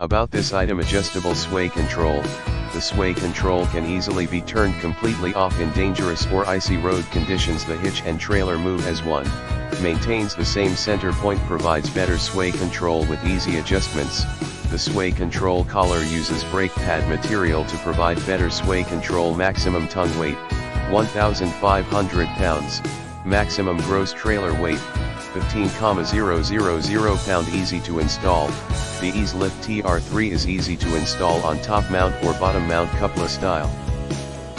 About this item: adjustable sway control. The sway control can easily be turned completely off in dangerous or icy road conditions. The hitch and trailer move as one. Maintains the same center point, provides better sway control with easy adjustments. The sway control collar uses brake pad material to provide better sway control. Maximum tongue weight, 1,500 pounds. Maximum gross trailer weight, 15,000 pound. Easy to install. The Eaz-Lift TR3 is easy to install on top mount or bottom mount cupola style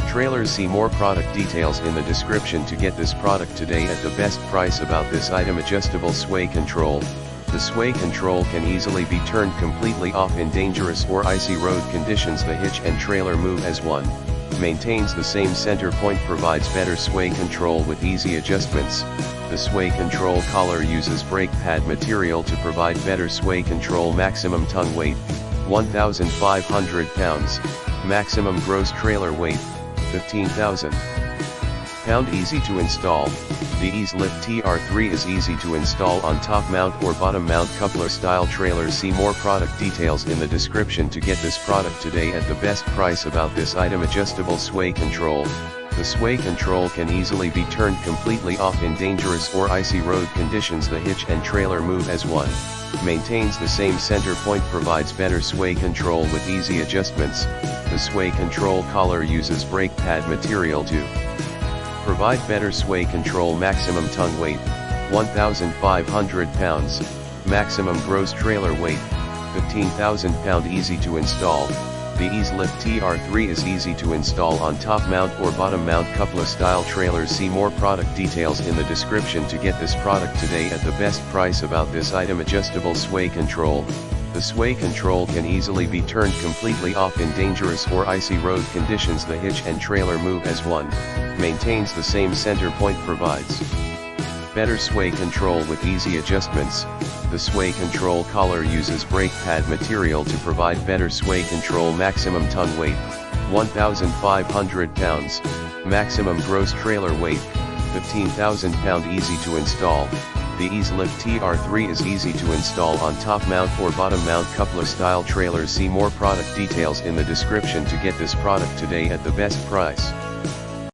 trailers. See more product details in the description to get this product today at the best price. About this item: adjustable sway control. The sway control can easily be turned completely off in dangerous or icy road conditions. The hitch and trailer move as one. Maintains the same center point, provides better sway control with easy adjustments. The sway control collar uses brake pad material to provide better sway control. Maximum tongue weight, 1,500 pounds. Maximum gross trailer weight, 15,000 pound. Easy to install. The Eaz-Lift TR3 is easy to install on top mount or bottom mount cupola style trailers. See more product details in the description to get this product today at the best price. About this item: adjustable sway control. The sway control can easily be turned completely off in dangerous or icy road conditions. The hitch and trailer move as one. Maintains the same center point, provides better sway control with easy adjustments. The sway control collar uses brake pad material to provide better sway control. Maximum tongue weight, 1,500 pounds. Maximum gross trailer weight, 15,000 pound. Easy to install. The Eaz-Lift TR3 is easy to install on top mount or bottom mount cupola style trailers. See more product details in the description to get this product today at the best price. About this item: adjustable sway control. The sway control can easily be turned completely off in dangerous or icy road conditions. The hitch and trailer move as one. Maintains the same center point, provides better sway control with easy adjustments. The sway control collar uses brake pad material to provide better sway control. Maximum tongue weight, 1,500 pounds. Maximum gross trailer weight, 15,000 pound. Easy to install. The Eaz-Lift TR3 is easy to install on top mount or bottom mount cupola style trailers. See more product details in the description to get this product today at the best price.